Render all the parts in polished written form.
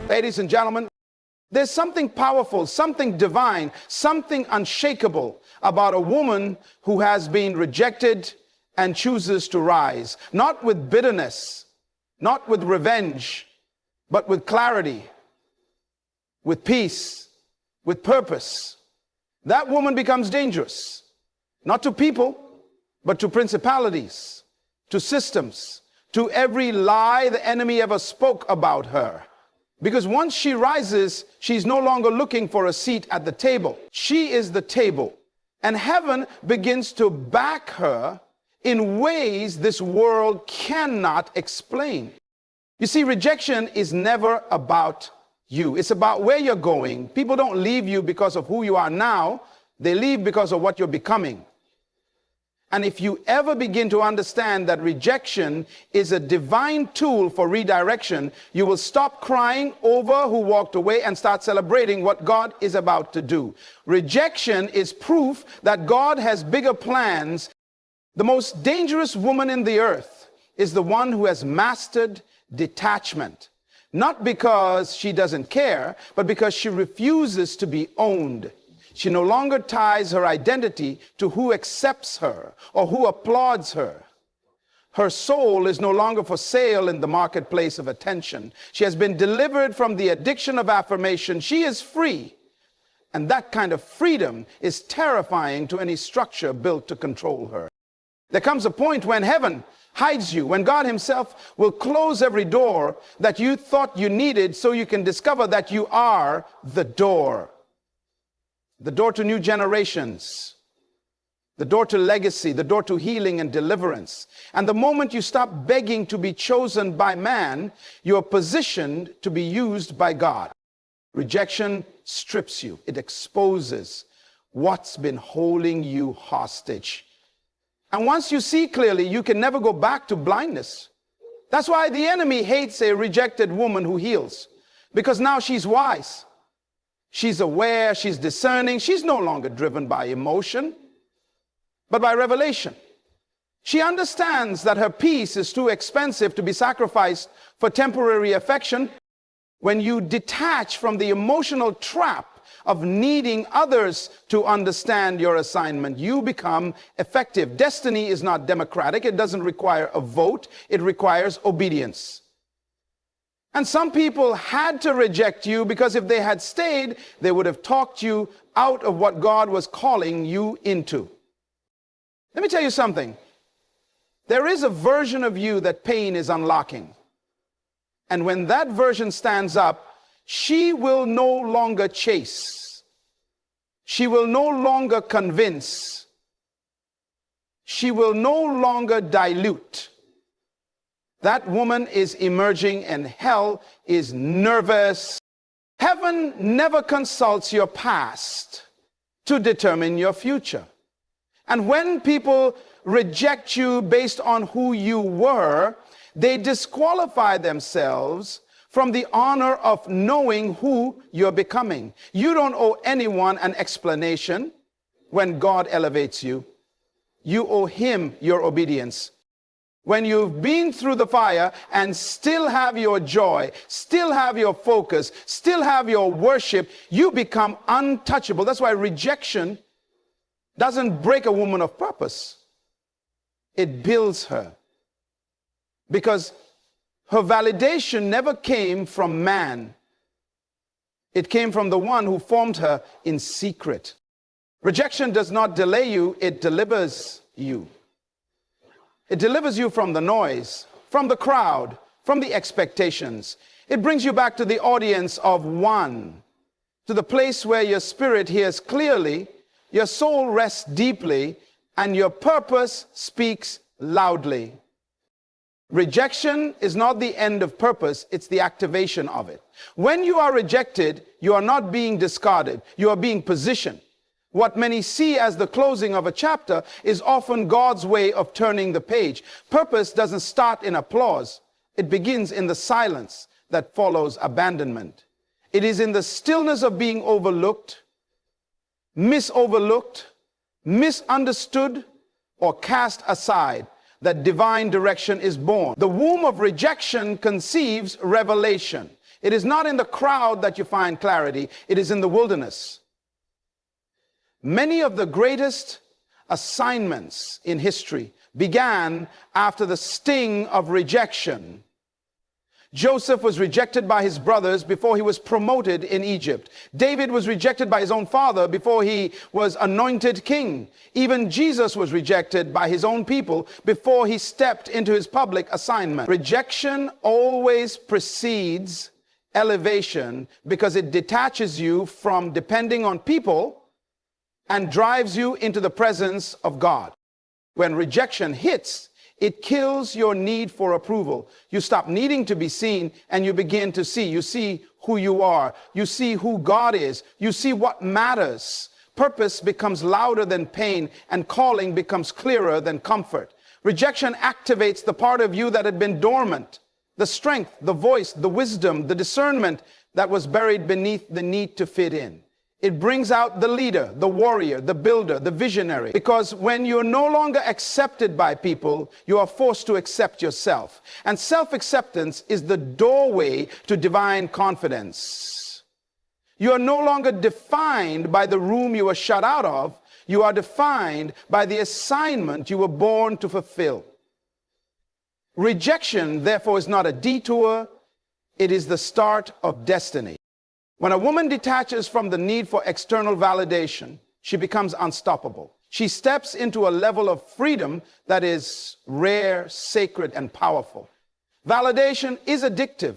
Ladies and gentlemen, there's something powerful, something divine, something unshakable about a woman who has been rejected and chooses to rise, not with bitterness, not with revenge, but with clarity, with peace, with purpose. That woman becomes dangerous, not to people, but to principalities, to systems, to every lie the enemy ever spoke about her. Because once she rises, she's no longer looking for a seat at the table. She is the table. And heaven begins to back her in ways this world cannot explain. You see, rejection is never about you. It's about where you're going. People don't leave you because of who you are now. They leave because of what you're becoming. And if you ever begin to understand that rejection is a divine tool for redirection, you will stop crying over who walked away and start celebrating what God is about to do. Rejection is proof that God has bigger plans. The most dangerous woman in the earth is the one who has mastered detachment. Not because she doesn't care, but because she refuses to be owned. She no longer ties her identity to who accepts her or who applauds her. Her soul is no longer for sale in the marketplace of attention. She has been delivered from the addiction of affirmation. She is free. And that kind of freedom is terrifying to any structure built to control her. There comes a point when heaven hides you, when God himself will close every door that you thought you needed so you can discover that you are the door. The door to new generations, the door to legacy, the door to healing and deliverance. And the moment you stop begging to be chosen by man, you're positioned to be used by God. Rejection strips you. It exposes what's been holding you hostage. And once you see clearly, you can never go back to blindness. That's why the enemy hates a rejected woman who heals, because now she's wise. She's aware, she's discerning. She's no longer driven by emotion, but by revelation. She understands that her peace is too expensive to be sacrificed for temporary affection. When you detach from the emotional trap of needing others to understand your assignment, you become effective. Destiny is not democratic. It doesn't require a vote. It requires obedience. And some people had to reject you because if they had stayed, they would have talked you out of what God was calling you into. Let me tell you something. There is a version of you that pain is unlocking. And when that version stands up, she will no longer chase. She will no longer convince. She will no longer dilute. That woman is emerging and hell is nervous. Heaven never consults your past to determine your future. And when people reject you based on who you were, they disqualify themselves from the honor of knowing who you're becoming. You don't owe anyone an explanation when God elevates you. You owe him your obedience. When you've been through the fire and still have your joy, still have your focus, still have your worship, you become untouchable. That's why rejection doesn't break a woman of purpose. It builds her. Because her validation never came from man. It came from the one who formed her in secret. Rejection does not delay you, it delivers you. It delivers you from the noise, from the crowd, from the expectations. It brings you back to the audience of one, to the place where your spirit hears clearly, your soul rests deeply, and your purpose speaks loudly. Rejection is not the end of purpose, it's the activation of it. When you are rejected, you are not being discarded, you are being positioned. What many see as the closing of a chapter is often God's way of turning the page. Purpose doesn't start in applause. It begins in the silence that follows abandonment. It is in the stillness of being overlooked, misunderstood, or cast aside that divine direction is born. The womb of rejection conceives revelation. It is not in the crowd that you find clarity. It is in the wilderness. Many of the greatest assignments in history began after the sting of rejection. Joseph was rejected by his brothers before he was promoted in Egypt. David was rejected by his own father before he was anointed king. Even Jesus was rejected by his own people before he stepped into his public assignment. Rejection always precedes elevation because it detaches you from depending on people and drives you into the presence of God. When rejection hits, it kills your need for approval. You stop needing to be seen and you begin to see. You see who you are. You see who God is. You see what matters. Purpose becomes louder than pain and calling becomes clearer than comfort. Rejection activates the part of you that had been dormant. The strength, the voice, the wisdom, the discernment that was buried beneath the need to fit in. It brings out the leader, the warrior, the builder, the visionary. Because when you're no longer accepted by people, you are forced to accept yourself. And self-acceptance is the doorway to divine confidence. You are no longer defined by the room you were shut out of. You are defined by the assignment you were born to fulfill. Rejection, therefore, is not a detour. It is the start of destiny. When a woman detaches from the need for external validation, she becomes unstoppable. She steps into a level of freedom that is rare, sacred, and powerful. Validation is addictive.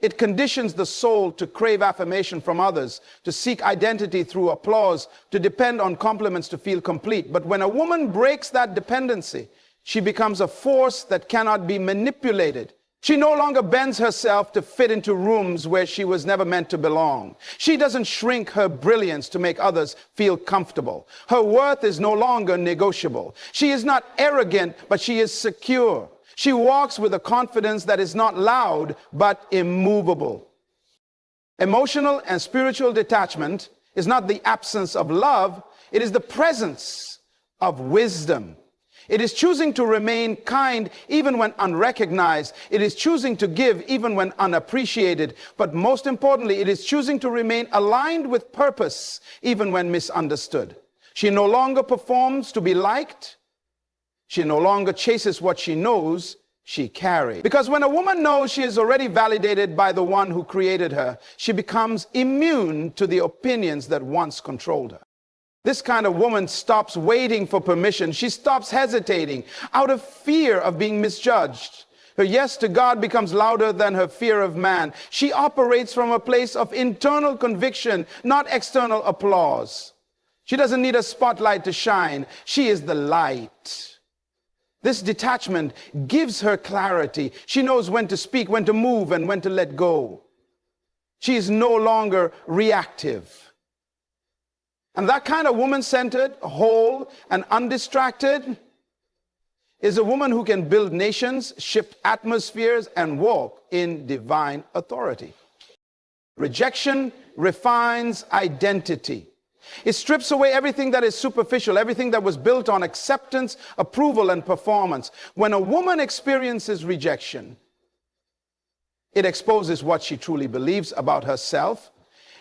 It conditions the soul to crave affirmation from others, to seek identity through applause, to depend on compliments to feel complete. But when a woman breaks that dependency, she becomes a force that cannot be manipulated. She no longer bends herself to fit into rooms where she was never meant to belong. She doesn't shrink her brilliance to make others feel comfortable. Her worth is no longer negotiable. She is not arrogant, but she is secure. She walks with a confidence that is not loud, but immovable. Emotional and spiritual detachment is not the absence of love. It is the presence of wisdom. It is choosing to remain kind even when unrecognized. It is choosing to give even when unappreciated. But most importantly, it is choosing to remain aligned with purpose even when misunderstood. She no longer performs to be liked. She no longer chases what she knows she carries. Because when a woman knows she is already validated by the one who created her, she becomes immune to the opinions that once controlled her. This kind of woman stops waiting for permission. She stops hesitating out of fear of being misjudged. Her yes to God becomes louder than her fear of man. She operates from a place of internal conviction, not external applause. She doesn't need a spotlight to shine. She is the light. This detachment gives her clarity. She knows when to speak, when to move, and when to let go. She is no longer reactive. And that kind of woman-centered, whole, and undistracted is a woman who can build nations, shift atmospheres, and walk in divine authority. Rejection refines identity. It strips away everything that is superficial, everything that was built on acceptance, approval, and performance. When a woman experiences rejection, it exposes what she truly believes about herself.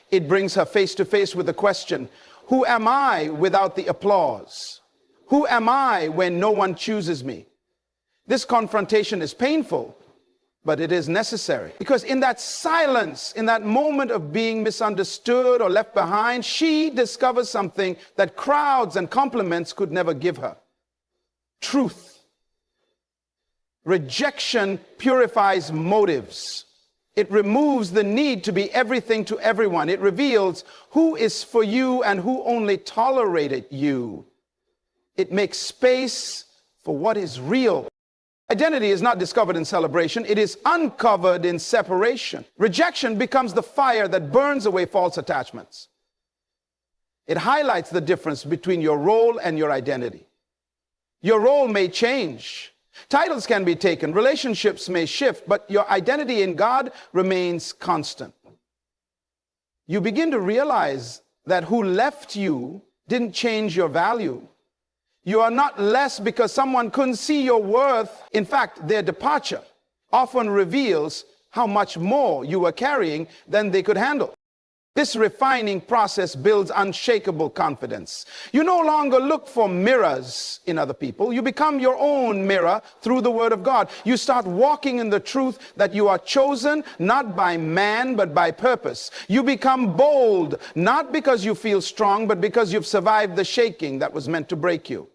It brings her face to face with the question, who am I without the applause? Who am I when no one chooses me? This confrontation is painful, but it is necessary. Because in that silence, in that moment of being misunderstood or left behind, she discovers something that crowds and compliments could never give her. Truth. Rejection purifies motives. It removes the need to be everything to everyone. It reveals who is for you and who only tolerated you. It makes space for what is real. Identity is not discovered in celebration. It is uncovered in separation. Rejection becomes the fire that burns away false attachments. It highlights the difference between your role and your identity. Your role may change. Titles can be taken, relationships may shift, but your identity in God remains constant. You begin to realize that who left you didn't change your value. You are not less because someone couldn't see your worth. In fact, their departure often reveals how much more you were carrying than they could handle. This refining process builds unshakable confidence. You no longer look for mirrors in other people. You become your own mirror through the Word of God. You start walking in the truth that you are chosen not by man, but by purpose. You become bold, not because you feel strong, but because you've survived the shaking that was meant to break you.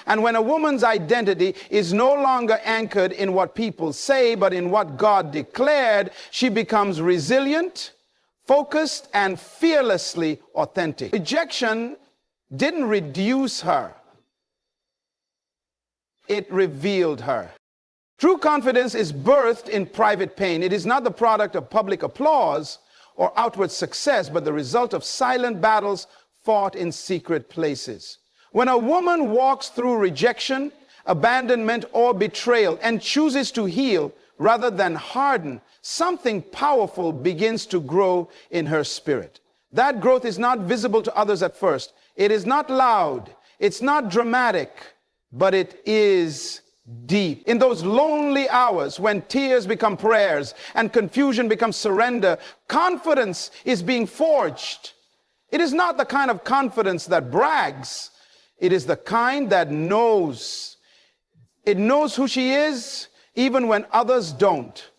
And when a woman's identity is no longer anchored in what people say, but in what God declared, she becomes resilient, focused, and fearlessly authentic. Rejection didn't reduce her. It revealed her. True confidence is birthed in private pain. It is not the product of public applause or outward success, but the result of silent battles fought in secret places. When a woman walks through rejection, abandonment, or betrayal and chooses to heal rather than harden, something powerful begins to grow in her spirit. That growth is not visible to others at first. It is not loud. It's not dramatic, but it is deep. In those lonely hours when tears become prayers and confusion becomes surrender, confidence is being forged. It is not the kind of confidence that brags. It is the kind that knows. It knows who she is even when others don't.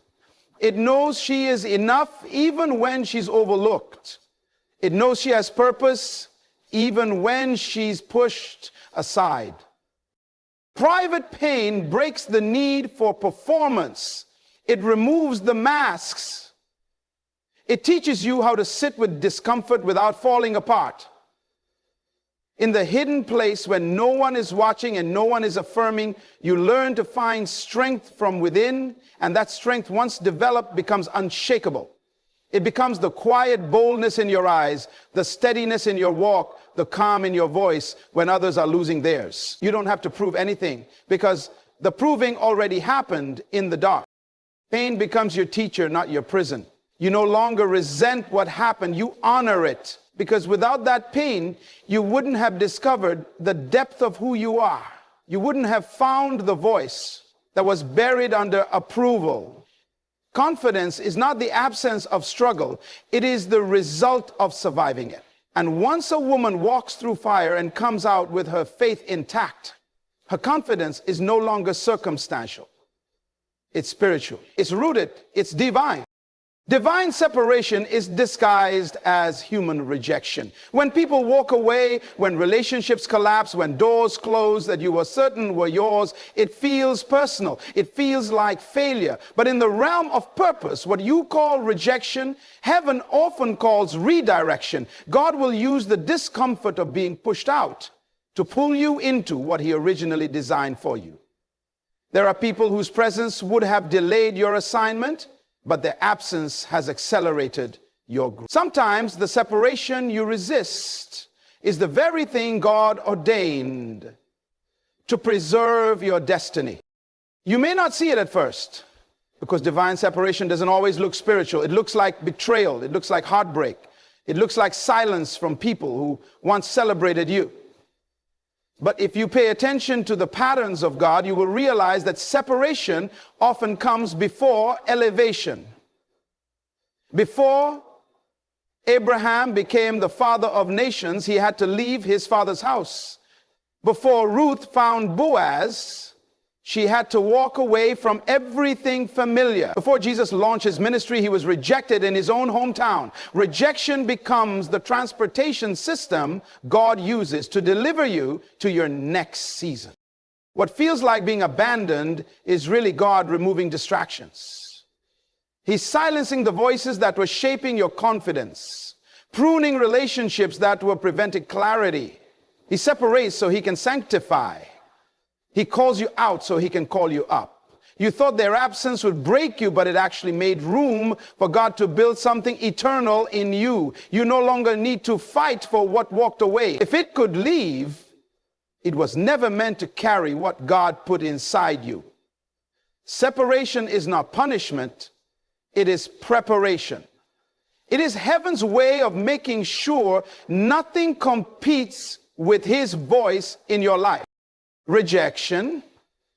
It knows she is enough even when she's overlooked. It knows she has purpose even when she's pushed aside. Private pain breaks the need for performance. It removes the masks. It teaches you how to sit with discomfort without falling apart. In the hidden place when no one is watching and no one is affirming, you learn to find strength from within, and that strength, once developed, becomes unshakable. It becomes the quiet boldness in your eyes, the steadiness in your walk, the calm in your voice when others are losing theirs. You don't have to prove anything because the proving already happened in the dark. Pain becomes your teacher, not your prison. You no longer resent what happened, you honor it. Because without that pain, you wouldn't have discovered the depth of who you are. You wouldn't have found the voice that was buried under approval. Confidence is not the absence of struggle. It is the result of surviving it. And once a woman walks through fire and comes out with her faith intact, her confidence is no longer circumstantial. It's spiritual. It's rooted. It's divine. Divine separation is disguised as human rejection. When people walk away, when relationships collapse, when doors close that you were certain were yours, it feels personal. It feels like failure. But in the realm of purpose, what you call rejection, heaven often calls redirection. God will use the discomfort of being pushed out to pull you into what He originally designed for you. There are people whose presence would have delayed your assignment, but their absence has accelerated your growth. Sometimes the separation you resist is the very thing God ordained to preserve your destiny. You may not see it at first because divine separation doesn't always look spiritual. It looks like betrayal. It looks like heartbreak. It looks like silence from people who once celebrated you. But if you pay attention to the patterns of God, you will realize that separation often comes before elevation. Before Abraham became the father of nations, he had to leave his father's house. Before Ruth found Boaz, she had to walk away from everything familiar. Before Jesus launched his ministry, he was rejected in his own hometown. Rejection becomes the transportation system God uses to deliver you to your next season. What feels like being abandoned is really God removing distractions. He's silencing the voices that were shaping your confidence, pruning relationships that were preventing clarity. He separates so he can sanctify. He calls you out so he can call you up. You thought their absence would break you, but it actually made room for God to build something eternal in you. You no longer need to fight for what walked away. If it could leave, it was never meant to carry what God put inside you. Separation is not punishment. It is preparation. It is heaven's way of making sure nothing competes with his voice in your life. Rejection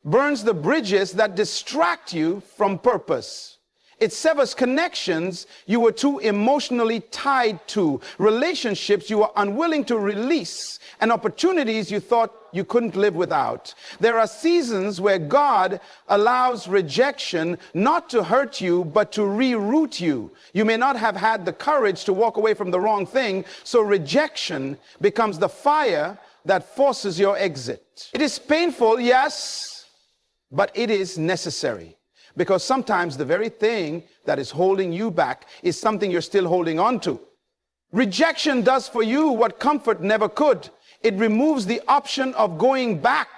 burns the bridges that distract you from purpose. It severs connections you were too emotionally tied to, relationships you were unwilling to release, and opportunities you thought you couldn't live without. There are seasons where God allows rejection not to hurt you, but to reroute you. You may not have had the courage to walk away from the wrong thing, so rejection becomes the fire that forces your exit. It is painful, yes, but it is necessary. Because sometimes the very thing that is holding you back is something you're still holding on to. Rejection does for you what comfort never could. It removes the option of going back.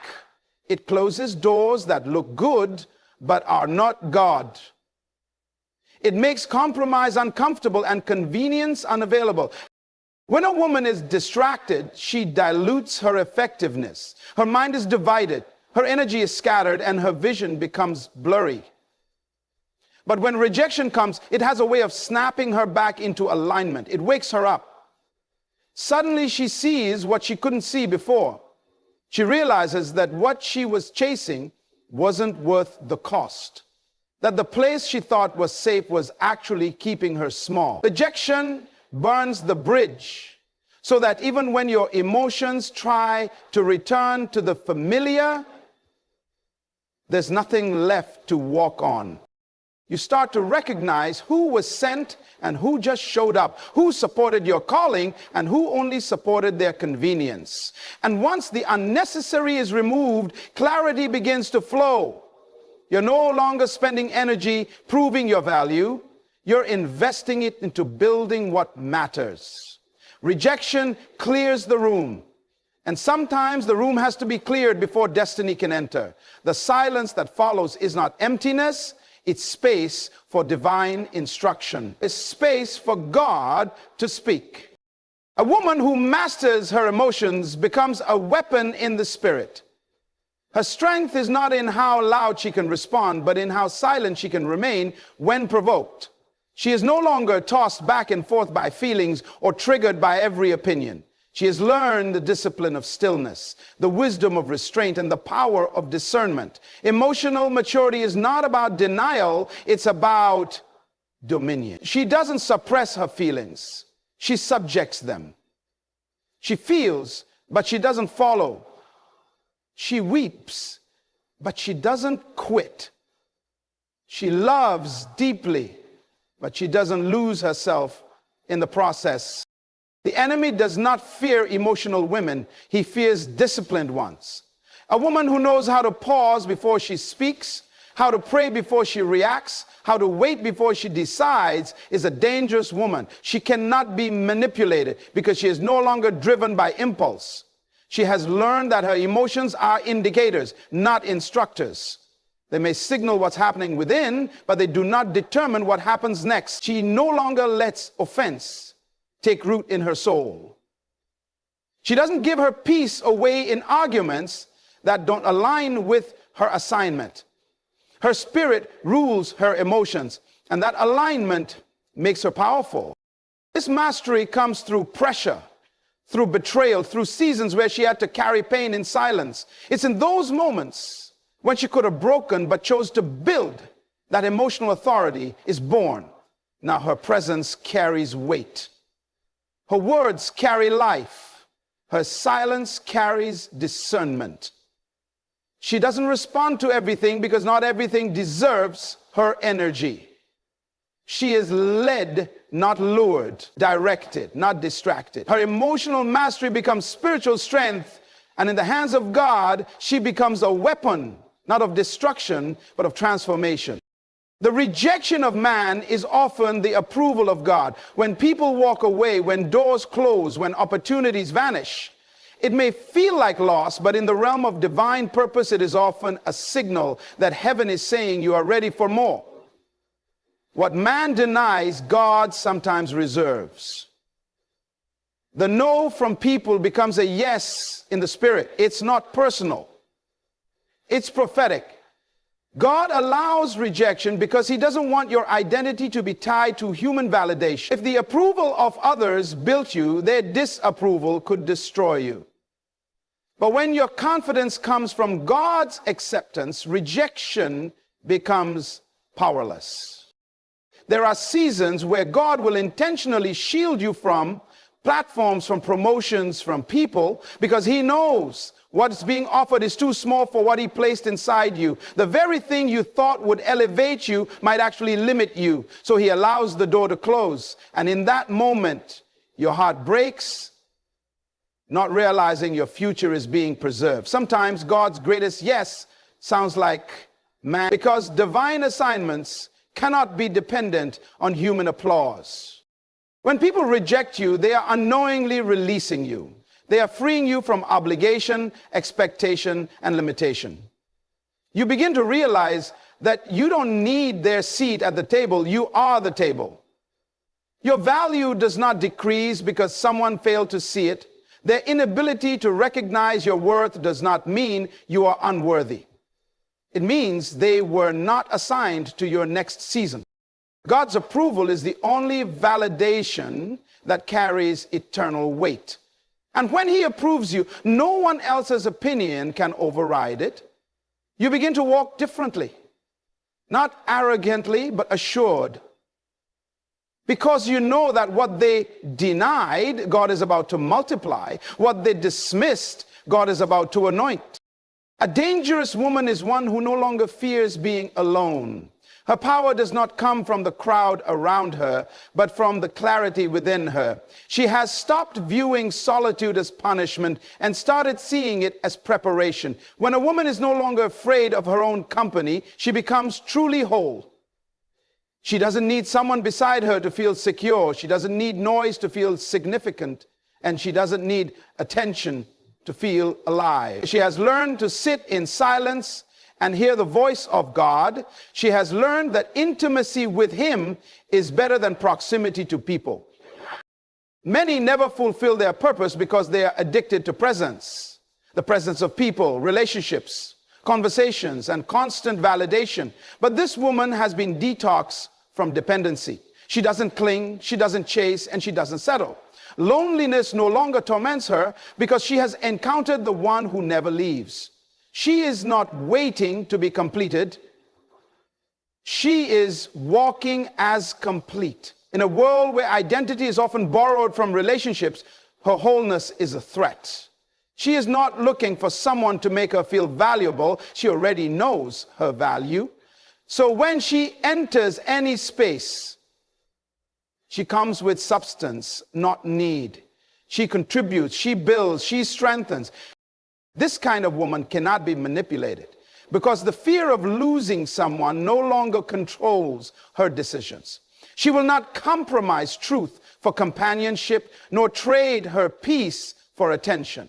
It closes doors that look good but are not God. It makes compromise uncomfortable and convenience unavailable. When a woman is distracted, she dilutes her effectiveness. Her mind is divided, her energy is scattered, and her vision becomes blurry. But when rejection comes, it has a way of snapping her back into alignment. It wakes her up. Suddenly she sees what she couldn't see before. She realizes that what she was chasing wasn't worth the cost. That the place she thought was safe was actually keeping her small. Rejection burns the bridge so that even when your emotions try to return to the familiar, there's nothing left to walk on. You start to recognize who was sent and who just showed up, who supported your calling and who only supported their convenience. And once the unnecessary is removed, clarity begins to flow. You're no longer spending energy proving your value. You're investing it into building what matters. Rejection clears the room. And sometimes the room has to be cleared before destiny can enter. The silence that follows is not emptiness. It's space for divine instruction. It's space for God to speak. A woman who masters her emotions becomes a weapon in the spirit. Her strength is not in how loud she can respond, but in how silent she can remain when provoked. She is no longer tossed back and forth by feelings or triggered by every opinion. She has learned the discipline of stillness, the wisdom of restraint, and the power of discernment. Emotional maturity is not about denial, it's about dominion. She doesn't suppress her feelings, she subjects them. She feels, but she doesn't follow. She weeps, but she doesn't quit. She loves deeply, but she doesn't lose herself in the process. The enemy does not fear emotional women. He fears disciplined ones. A woman who knows how to pause before she speaks, how to pray before she reacts, how to wait before she decides is a dangerous woman. She cannot be manipulated because she is no longer driven by impulse. She has learned that her emotions are indicators, not instructors. They may signal what's happening within, but they do not determine what happens next. She no longer lets offense take root in her soul. She doesn't give her peace away in arguments that don't align with her assignment. Her spirit rules her emotions, and that alignment makes her powerful. This mastery comes through pressure, through betrayal, through seasons where she had to carry pain in silence. It's in those moments when she could have broken but chose to build that emotional authority is born. Now her presence carries weight. Her words carry life. Her silence carries discernment. She doesn't respond to everything because not everything deserves her energy. She is led, not lured, directed, not distracted. Her emotional mastery becomes spiritual strength, and in the hands of God, she becomes a weapon, not of destruction, but of transformation. The rejection of man is often the approval of God. When people walk away, when doors close, when opportunities vanish, it may feel like loss, but in the realm of divine purpose, it is often a signal that heaven is saying you are ready for more. What man denies, God sometimes reserves. The no from people becomes a yes in the spirit. It's not personal. It's prophetic. God allows rejection because he doesn't want your identity to be tied to human validation. If the approval of others built you, their disapproval could destroy you. But when your confidence comes from God's acceptance, rejection becomes powerless. There are seasons where God will intentionally shield you from platforms, from promotions, from people, because he knows what's being offered is too small for what he placed inside you. The very thing you thought would elevate you might actually limit you. So he allows the door to close. And in that moment, your heart breaks, not realizing your future is being preserved. Sometimes God's greatest yes sounds like man, because divine assignments cannot be dependent on human applause. When people reject you, they are unknowingly releasing you. They are freeing you from obligation, expectation, and limitation. You begin to realize that you don't need their seat at the table. You are the table. Your value does not decrease because someone failed to see it. Their inability to recognize your worth does not mean you are unworthy. It means they were not assigned to your next season. God's approval is the only validation that carries eternal weight. And when he approves you, no one else's opinion can override it. You begin to walk differently, not arrogantly, but assured. Because you know that what they denied, God is about to multiply. What they dismissed, God is about to anoint. A dangerous woman is one who no longer fears being alone. Her power does not come from the crowd around her, but from the clarity within her. She has stopped viewing solitude as punishment and started seeing it as preparation. When a woman is no longer afraid of her own company, she becomes truly whole. She doesn't need someone beside her to feel secure. She doesn't need noise to feel significant. And she doesn't need attention to feel alive. She has learned to sit in silence and hear the voice of God. She has learned that intimacy with him is better than proximity to people. Many never fulfill their purpose because they are addicted to presence. The presence of people, relationships, conversations, and constant validation. But this woman has been detoxed from dependency. She doesn't cling, she doesn't chase, and she doesn't settle. Loneliness no longer torments her because she has encountered the one who never leaves. She is not waiting to be completed. She is walking as complete. In a world where identity is often borrowed from relationships, her wholeness is a threat. She is not looking for someone to make her feel valuable. She already knows her value. So when she enters any space, she comes with substance, not need. She contributes, she builds, she strengthens. This kind of woman cannot be manipulated because the fear of losing someone no longer controls her decisions. She will not compromise truth for companionship, nor trade her peace for attention.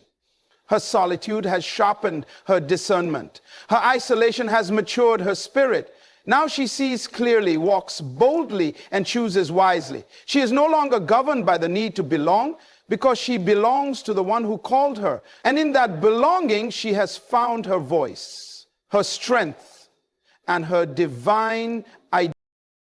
Her solitude has sharpened her discernment. Her isolation has matured her spirit. Now she sees clearly, walks boldly, and chooses wisely. She is no longer governed by the need to belong because she belongs to the one who called her. And in that belonging, she has found her voice, her strength, and her divine identity.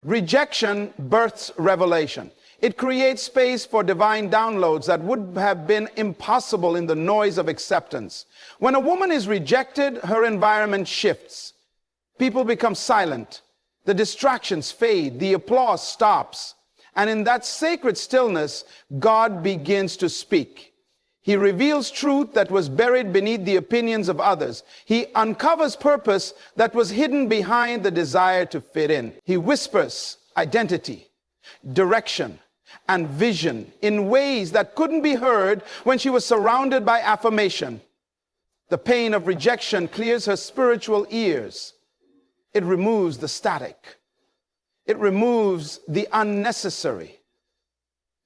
Rejection births revelation. It creates space for divine downloads that would have been impossible in the noise of acceptance. When a woman is rejected, her environment shifts. People become silent. The distractions fade. The applause stops. And in that sacred stillness, God begins to speak. He reveals truth that was buried beneath the opinions of others. He uncovers purpose that was hidden behind the desire to fit in. He whispers identity, direction, and vision in ways that couldn't be heard when she was surrounded by affirmation. The pain of rejection clears her spiritual ears. It removes the static. It removes the unnecessary.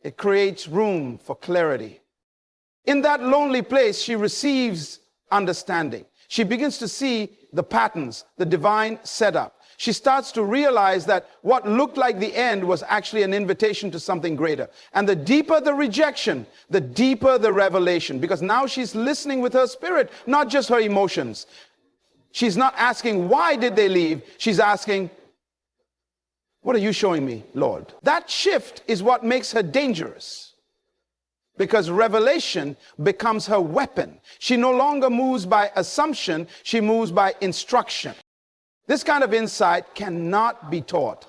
It creates room for clarity. In that lonely place, she receives understanding. She begins to see the patterns, the divine setup. She starts to realize that what looked like the end was actually an invitation to something greater. And the deeper the rejection, the deeper the revelation, because now she's listening with her spirit, not just her emotions. She's not asking, why did they leave? She's asking, what are you showing me, Lord? That shift is what makes her dangerous. Because revelation becomes her weapon. She no longer moves by assumption, she moves by instruction. This kind of insight cannot be taught.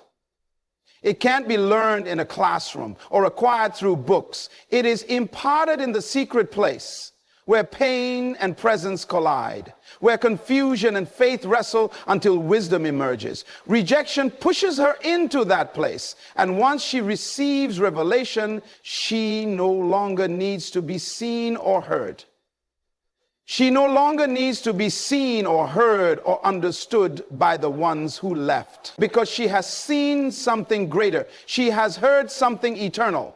It can't be learned in a classroom or acquired through books. It is imparted in the secret place where pain and presence collide, where confusion and faith wrestle until wisdom emerges. Rejection pushes her into that place. And once she receives revelation, she no longer needs to be seen or heard. She no longer needs to be seen or heard or understood by the ones who left, because she has seen something greater. She has heard something eternal.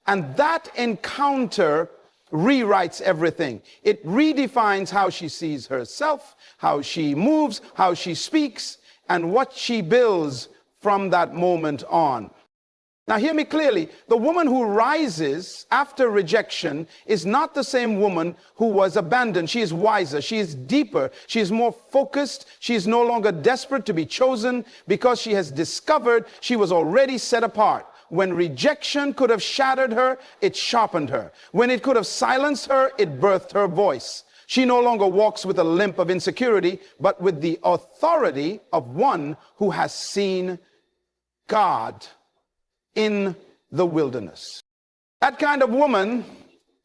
And that encounter rewrites everything. It redefines how she sees herself, how she moves, how she speaks, and what she builds from that moment on. Now, hear me clearly. The woman who rises after rejection is not the same woman who was abandoned. She is wiser. She is deeper. She is more focused. She is no longer desperate to be chosen, because she has discovered she was already set apart. When rejection could have shattered her, it sharpened her. When it could have silenced her, it birthed her voice. She no longer walks with a limp of insecurity, but with the authority of one who has seen God in the wilderness. That kind of woman,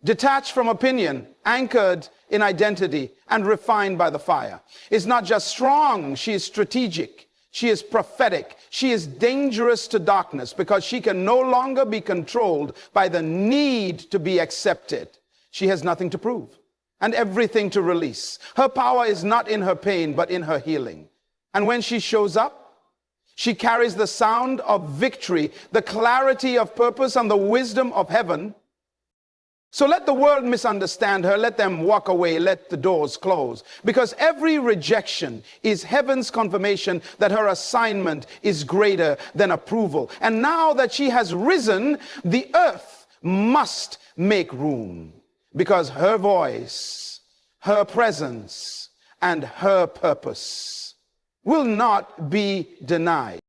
detached from opinion, anchored in identity, and refined by the fire, is not just strong, she is strategic. She is prophetic. She is dangerous to darkness, because she can no longer be controlled by the need to be accepted. She has nothing to prove and everything to release. Her power is not in her pain, but in her healing. And when she shows up, she carries the sound of victory, the clarity of purpose, and the wisdom of heaven. So let the world misunderstand her. Let them walk away. Let the doors close. Because every rejection is heaven's confirmation that her assignment is greater than approval. And now that she has risen, the earth must make room, because her voice, her presence, and her purpose will not be denied.